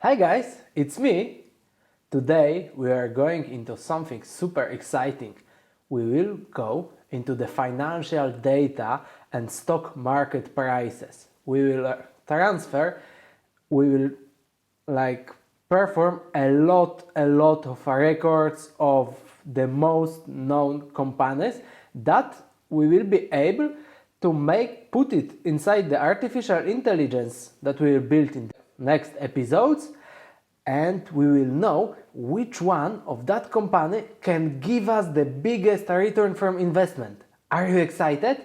Hi guys, it's me. Today we are going into something super exciting. We will go into the financial data and stock market prices. We will we will perform a lot of records of the most known companies that we will be able to put it inside the artificial intelligence that we will build in the next episodes, and we will know which one of that company can give us the biggest return from investment. Are you excited?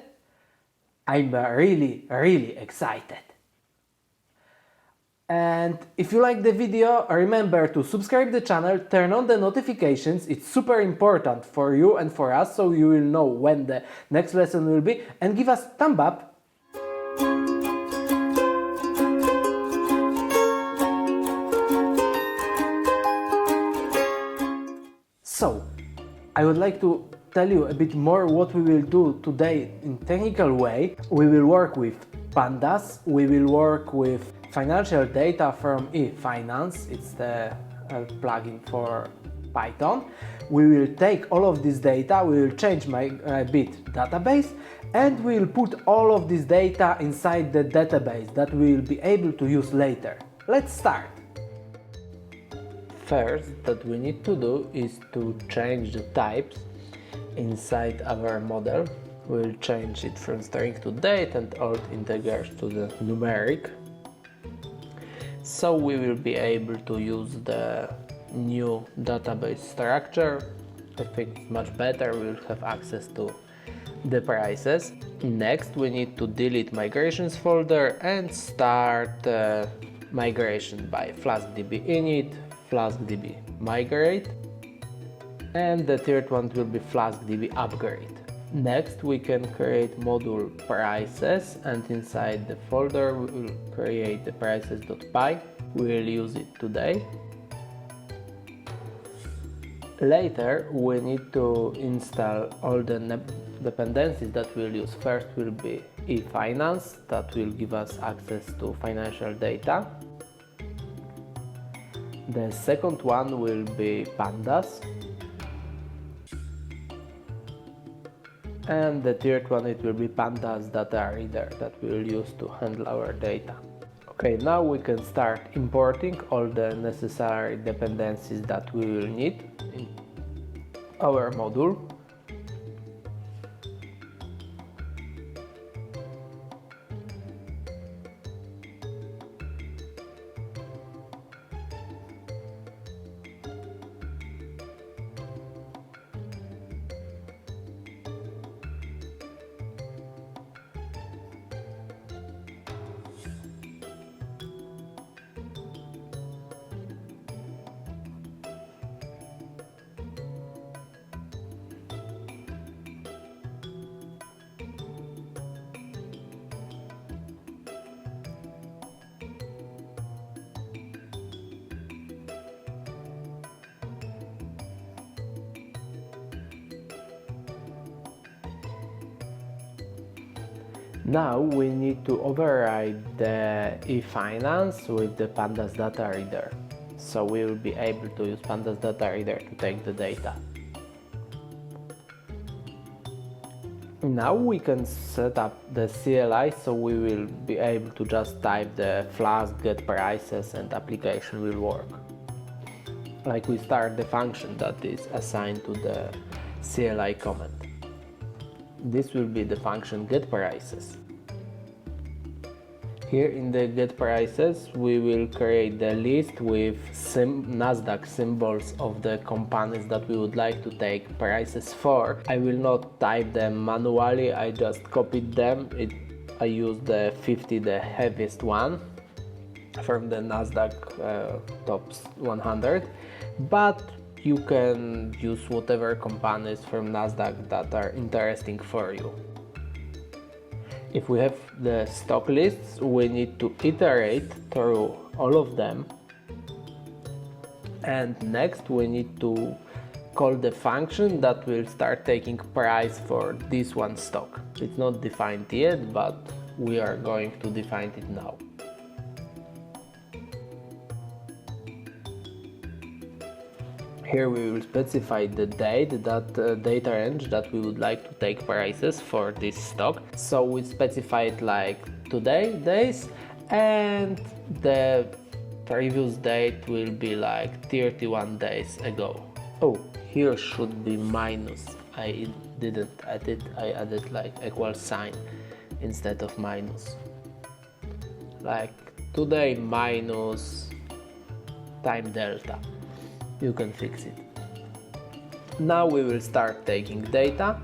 I'm really excited. And if you like the video, remember to subscribe the channel, turn on the notifications. It's super important for you and for us, so you will know when the next lesson will be, and give us thumb up. So, I would like to tell you a bit more what we will do today in technical way. We will work with Pandas, we will work with financial data from eFinance, it's the plugin for Python. We will take all of this data, we will change my bit database, and we will put all of this data inside the database that we will be able to use later. Let's start! First, that we need to do is to change the types inside our model. We'll change it from string to date and alt integers to the numeric. So we will be able to use the new database structure. I think it's much better, we will have access to the prices. Next, we need to delete migrations folder and start migration by flaskdb init, flaskdb migrate, and the third one will be flaskdb upgrade. Next, we can create module prices, and inside the folder we will create the prices.py. We will use it today. Later, we need to install all the dependencies that we'll use. First will be eFinance, that will give us access to financial data. The second one will be Pandas. And the third one, it will be Pandas data reader that we will use to handle our data. Okay, now we can start importing all the necessary dependencies that we will need in our module. Now we need to override the eFinance with the Pandas data reader. So we will be able to use Pandas data reader to take the data. Now we can set up the CLI, so we will be able to just type the flask get prices and application will work. Like we start the function that is assigned to the CLI command. This will be the function get prices. Here in the get prices we will create the list with Nasdaq symbols of the companies that we would like to take prices for. I will not type them manually, I just copied them. I used the 50, the heaviest one from the Nasdaq top 100, but you can use whatever companies from Nasdaq that are interesting for you. If we have the stock lists, we need to iterate through all of them, and next we need to call the function that will start taking price for this one stock. It's not defined yet, but we are going to define it now. Here we will specify the date, that data range that we would like to take prices for this stock. So we specify it like today days, and the previous date will be like 31 days ago. Oh, here should be minus. I didn't add it, I added like equal sign instead of minus. Like today minus time delta. You can fix it. Now we will start taking data.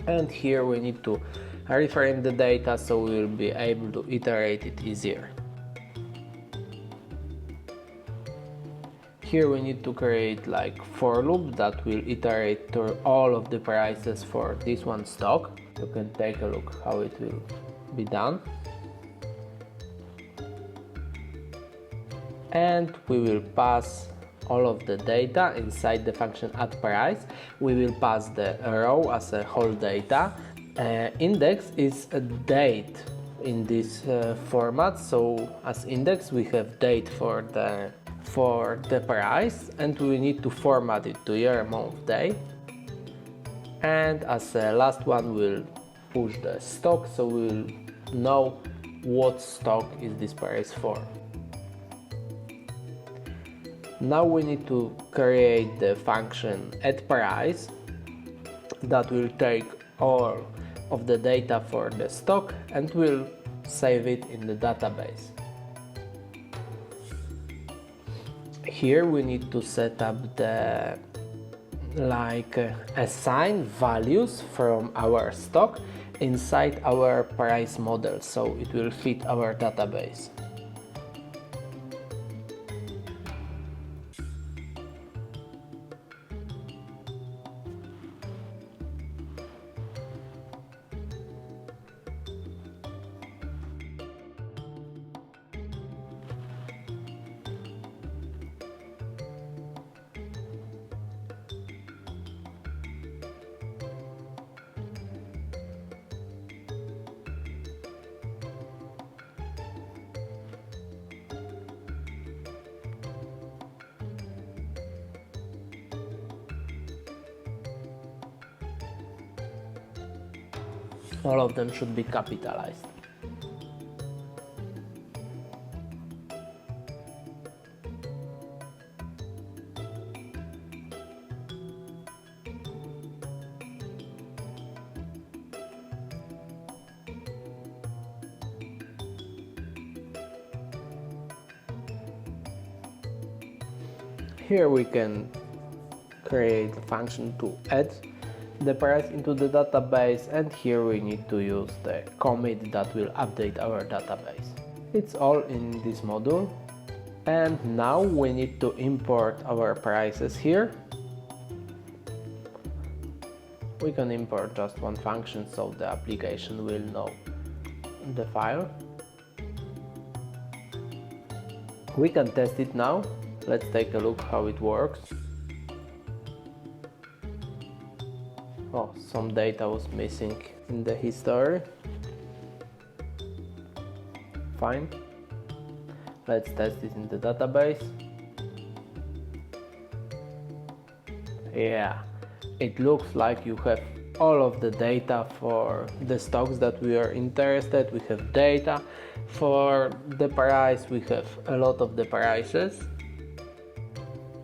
And here we need to reframe the data so we will be able to iterate it easier. Here we need to create like for loop that will iterate through all of the prices for this one stock. You can take a look how it will be done. And we will pass all of the data inside the function addPrice. We will pass the row as a whole data. Index is a date in this format, so as index we have date for the price, and we need to format it to year, month, day. And as a last one we'll push the stock, so we'll know what stock is this price for. Now we need to create the function addPrice that will take all of the data for the stock and will save it in the database. Here we need to set up the assign values from our stock inside our price model, so it will fit our database. All of them should be capitalized. Here we can create a function to add the price into the database, and here we need to use the commit that will update our database. It's all in this module. And now we need to import our prices here. We can import just one function so the application will know the file. We can test it now. Let's take a look how it works. Oh, some data was missing in the history. Fine. Let's test it in the database. Yeah, it looks like you have all of the data for the stocks that we are interested. We have data for the price. We have a lot of the prices.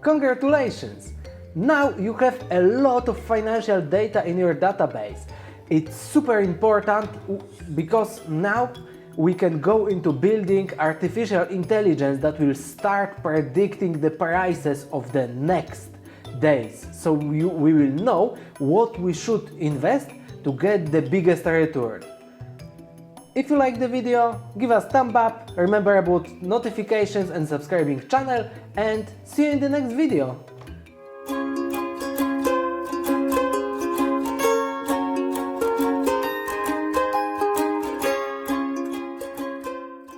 Congratulations! Now you have a lot of financial data in your database. It's super important because now we can go into building artificial intelligence that will start predicting the prices of the next days. So we will know what we should invest to get the biggest return. If you like the video, give us thumb up, remember about notifications and subscribing channel, and see you in the next video.